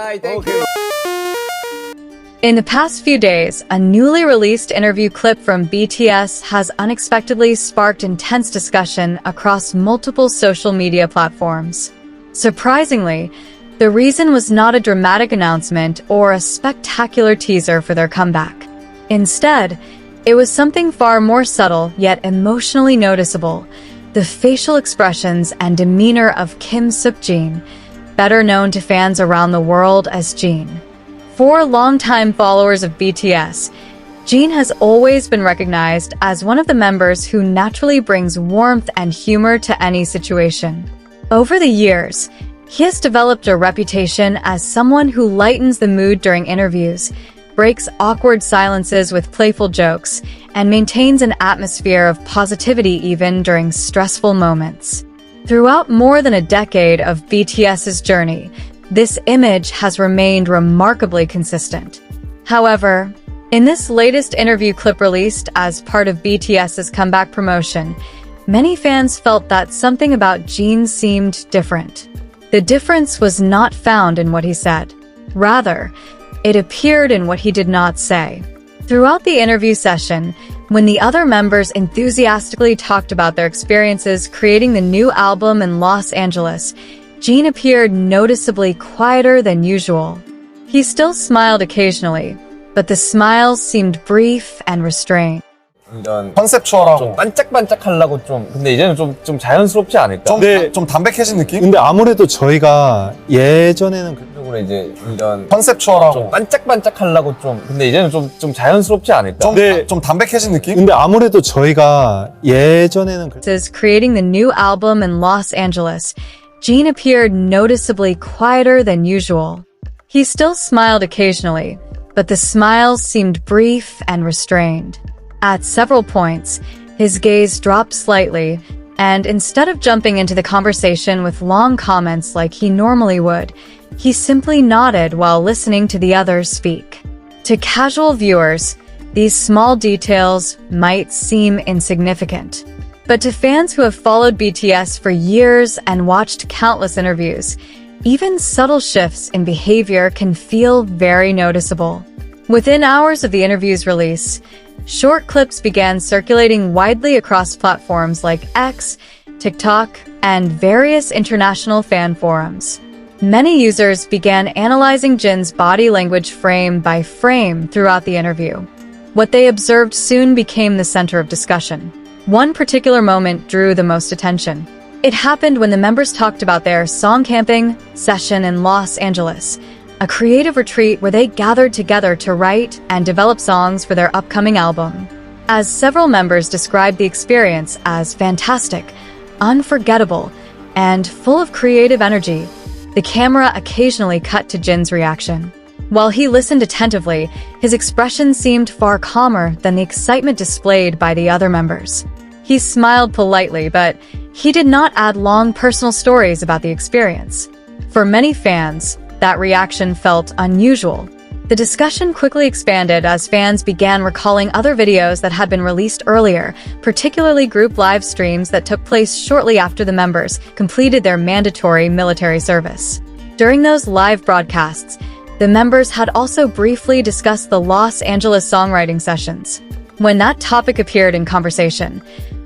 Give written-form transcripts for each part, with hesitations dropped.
Alright, thank you. In the past few days, a newly released interview clip from BTS has unexpectedly sparked intense discussion across multiple social media platforms. Surprisingly, the reason was not a dramatic announcement or a spectacular teaser for their comeback. Instead, it was something far more subtle yet emotionally noticeable: the facial expressions and demeanor of Kim Seok-jin, better known to fans around the world as Jin. For longtime followers of BTS, Jin has always been recognized as one of the members who naturally brings warmth and humor to any situation. Over the years, he has developed a reputation as someone who lightens the mood during interviews, breaks awkward silences with playful jokes, and maintains an atmosphere of positivity even during stressful moments. Throughout more than a decade of BTS's journey, this image has remained remarkably consistent. However, in this latest interview clip released as part of BTS's comeback promotion, many fans felt that something about Jin seemed different. The difference was not found in what he said. Rather, it appeared in what he did not say. Throughout the interview session, when the other members enthusiastically talked about their experiences creating the new album in Los Angeles, Jin appeared noticeably quieter than usual. He still smiled occasionally, but the smiles seemed brief and restrained. 컨셉추얼하고 좀 반짝반짝하려고 근데 이제는 좀 자연스럽지 않을까? 좀 담백해진 느낌? 근데 아무래도 저희가 예전에는 쪽으로 이제 이런 컨셉추얼하고 좀 반짝반짝하려고 근데 이제는 좀 자연스럽지 않을까? 좀 담백해진 느낌? 근데 아무래도 저희가 예전에는 Is creating the new album in Los Angeles, Jin appeared noticeably quieter than usual. He still smiled occasionally, but the smiles seemed brief and restrained. At several points, his gaze dropped slightly, and instead of jumping into the conversation with long comments like he normally would, he simply nodded while listening to the others speak. To casual viewers, these small details might seem insignificant. But to fans who have followed BTS for years and watched countless interviews, even subtle shifts in behavior can feel very noticeable. Within hours of the interview's release, short clips began circulating widely across platforms like X, TikTok, and various international fan forums. Many users began analyzing Jin's body language frame by frame throughout the interview. What they observed soon became the center of discussion. One particular moment drew the most attention. It happened when the members talked about their song camping session in Los Angeles, a creative retreat where they gathered together to write and develop songs for their upcoming album. As several members described the experience as fantastic, unforgettable, and full of creative energy, the camera occasionally cut to Jin's reaction. While he listened attentively, his expression seemed far calmer than the excitement displayed by the other members. He smiled politely, but he did not add long personal stories about the experience. For many fans, that reaction felt unusual. The discussion quickly expanded as fans began recalling other videos that had been released earlier, particularly group live streams that took place shortly after the members completed their mandatory military service. During those live broadcasts, the members had also briefly discussed the Los Angeles songwriting sessions. When that topic appeared in conversation,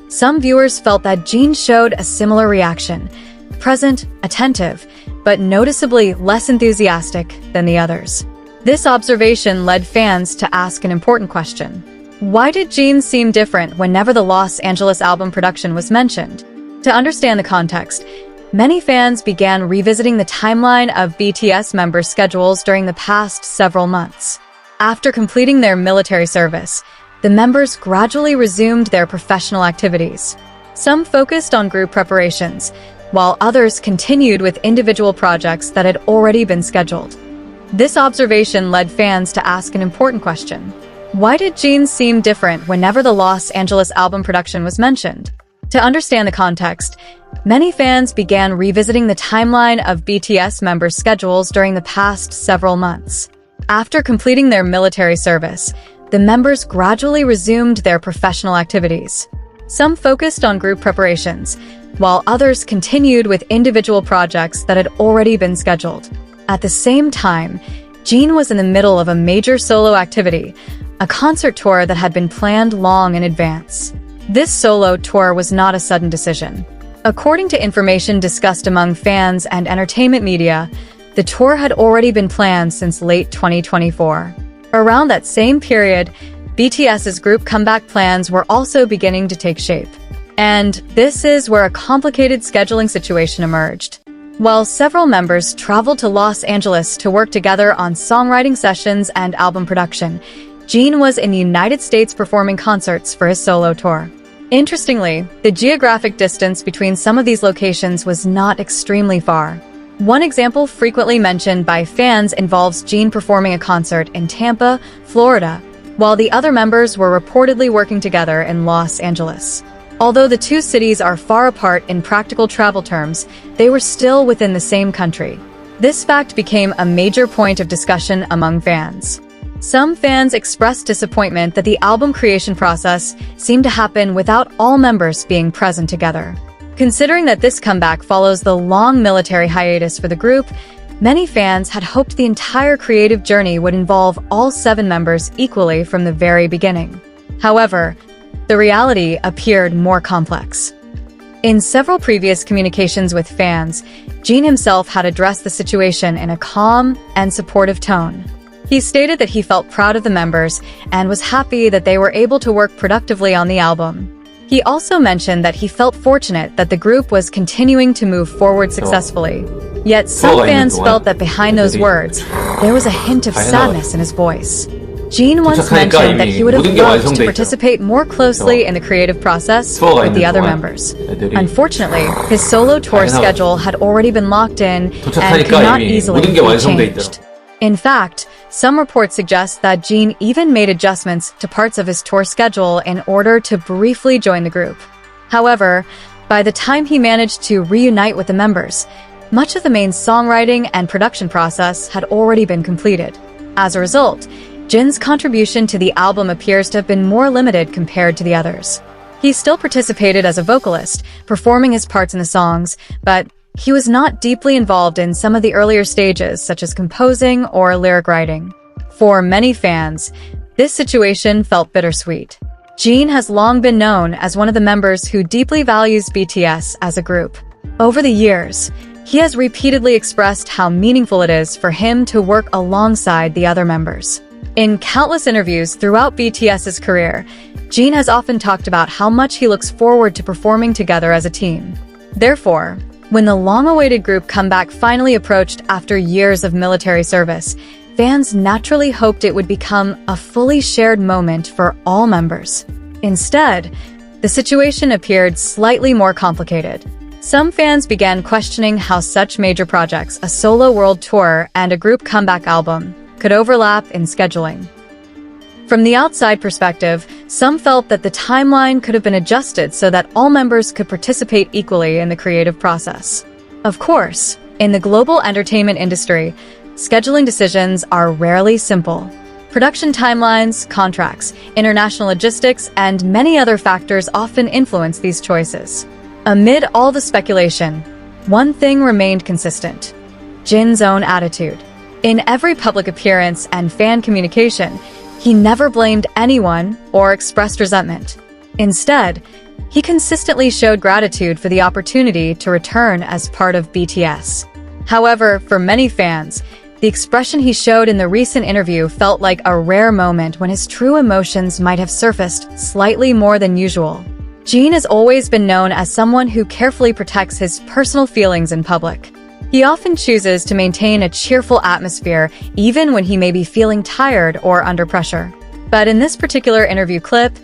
some viewers felt that Jin showed a similar reaction, present, attentive, but noticeably less enthusiastic than the others. This observation led fans to ask an important question. Why did Jin seem different whenever the Los Angeles album production was mentioned? To understand the context, many fans began revisiting the timeline of BTS members' schedules during the past several months. After completing their military service, the members gradually resumed their professional activities. Some focused on group preparations, while others continued with individual projects that had already been scheduled. This observation led fans to ask an important question. Why did Jin seem different whenever the Los Angeles album production was mentioned? To understand the context, many fans began revisiting the timeline of BTS members' schedules during the past several months. After completing their military service, the members gradually resumed their professional activities. Some focused on group preparations, while others continued with individual projects that had already been scheduled. At the same time, Jin was in the middle of a major solo activity, a concert tour that had been planned long in advance. This solo tour was not a sudden decision. According to information discussed among fans and entertainment media, the tour had already been planned since late 2024. Around that same period, BTS's group comeback plans were also beginning to take shape. And this is where a complicated scheduling situation emerged. While several members traveled to Los Angeles to work together on songwriting sessions and album production, Jin was in the United States performing concerts for his solo tour. Interestingly, the geographic distance between some of these locations was not extremely far. One example frequently mentioned by fans involves Jin performing a concert in Tampa, Florida, while the other members were reportedly working together in Los Angeles. Although the two cities are far apart in practical travel terms, they were still within the same country. This fact became a major point of discussion among fans. Some fans expressed disappointment that the album creation process seemed to happen without all members being present together. Considering that this comeback follows the long military hiatus for the group, many fans had hoped the entire creative journey would involve all 7 members equally from the very beginning. However, the reality appeared more complex. In several previous communications with fans, Jin himself had addressed the situation in a calm and supportive tone. He stated that he felt proud of the members and was happy that they were able to work productively on the album. He also mentioned that he felt fortunate that the group was continuing to move forward successfully. Yet some fans felt that behind those words, there was a hint of sadness in his voice. Jin once mentioned that he would have loved to participate more closely in the creative process with the other members. Unfortunately, his solo tour schedule had already been locked in and could not easily be changed. In fact, some reports suggest that Jin even made adjustments to parts of his tour schedule in order to briefly join the group. However, by the time he managed to reunite with the members, much of the main songwriting and production process had already been completed. As a result, Jin's contribution to the album appears to have been more limited compared to the others. He still participated as a vocalist, performing his parts in the songs, but he was not deeply involved in some of the earlier stages, such as composing or lyric writing. For many fans, this situation felt bittersweet. Jin has long been known as one of the members who deeply values BTS as a group. Over the years, he has repeatedly expressed how meaningful it is for him to work alongside the other members. In countless interviews throughout BTS's career, Jin has often talked about how much he looks forward to performing together as a team. Therefore, when the long-awaited group comeback finally approached after years of military service, fans naturally hoped it would become a fully shared moment for all members. Instead, the situation appeared slightly more complicated. Some fans began questioning how such major projects, a solo world tour and a group comeback album, could overlap in scheduling. From the outside perspective, some felt that the timeline could have been adjusted so that all members could participate equally in the creative process. Of course, in the global entertainment industry, scheduling decisions are rarely simple. Production timelines, contracts, international logistics, and many other factors often influence these choices. Amid all the speculation, one thing remained consistent: Jin's own attitude. In every public appearance and fan communication, he never blamed anyone or expressed resentment. Instead, he consistently showed gratitude for the opportunity to return as part of BTS. However, for many fans, the expression he showed in the recent interview felt like a rare moment when his true emotions might have surfaced slightly more than usual. Jin has always been known as someone who carefully protects his personal feelings in public. He often chooses to maintain a cheerful atmosphere even when he may be feeling tired or under pressure. But in this particular interview clip,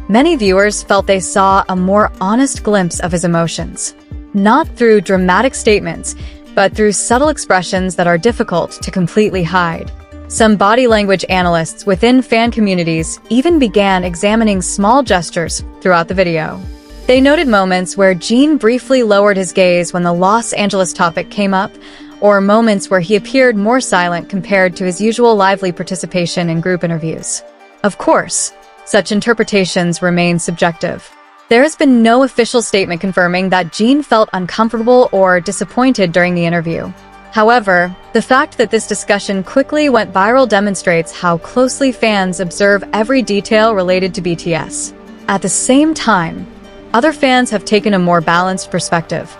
many viewers felt they saw a more honest glimpse of his emotions. Not through dramatic statements, but through subtle expressions that are difficult to completely hide. Some body language analysts within fan communities even began examining small gestures throughout the video. They noted moments where Jin briefly lowered his gaze when the Los Angeles topic came up, or moments where he appeared more silent compared to his usual lively participation in group interviews. Of course, such interpretations remain subjective. There has been no official statement confirming that Jin felt uncomfortable or disappointed during the interview. However, the fact that this discussion quickly went viral demonstrates how closely fans observe every detail related to BTS. At the same time, other fans have taken a more balanced perspective.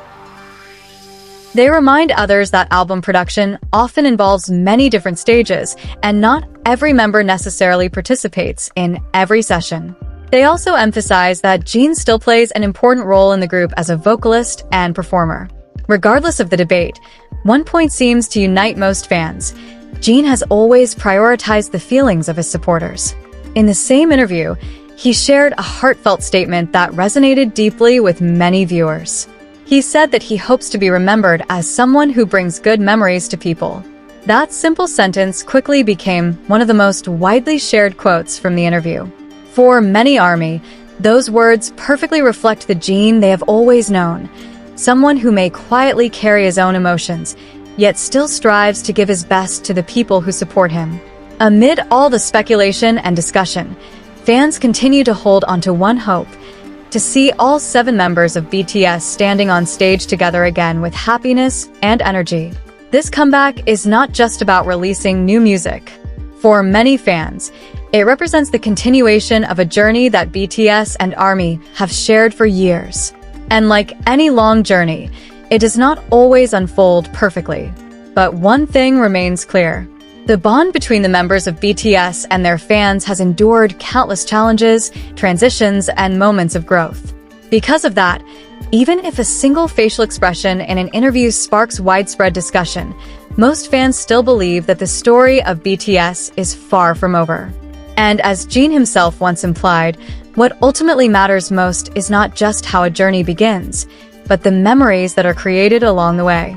They remind others that album production often involves many different stages, and not every member necessarily participates in every session. They also emphasize that Jin still plays an important role in the group as a vocalist and performer. Regardless of the debate, one point seems to unite most fans. Jin has always prioritized the feelings of his supporters. In the same interview, he shared a heartfelt statement that resonated deeply with many viewers. He said that he hopes to be remembered as someone who brings good memories to people. That simple sentence quickly became one of the most widely shared quotes from the interview. For many ARMY, those words perfectly reflect the Jin they have always known, someone who may quietly carry his own emotions, yet still strives to give his best to the people who support him. Amid all the speculation and discussion, fans continue to hold onto one hope: to see all 7 members of BTS standing on stage together again with happiness and energy. This comeback is not just about releasing new music. For many fans, it represents the continuation of a journey that BTS and ARMY have shared for years. And like any long journey, it does not always unfold perfectly. But one thing remains clear: the bond between the members of BTS and their fans has endured countless challenges, transitions, and moments of growth. Because of that, even if a single facial expression in an interview sparks widespread discussion, most fans still believe that the story of BTS is far from over. And as Jin himself once implied, what ultimately matters most is not just how a journey begins, but the memories that are created along the way.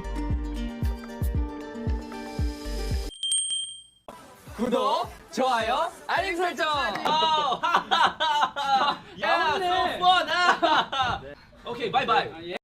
구독, 좋아요, 알림 설정. 야, so fun. 오케이, 바이바이.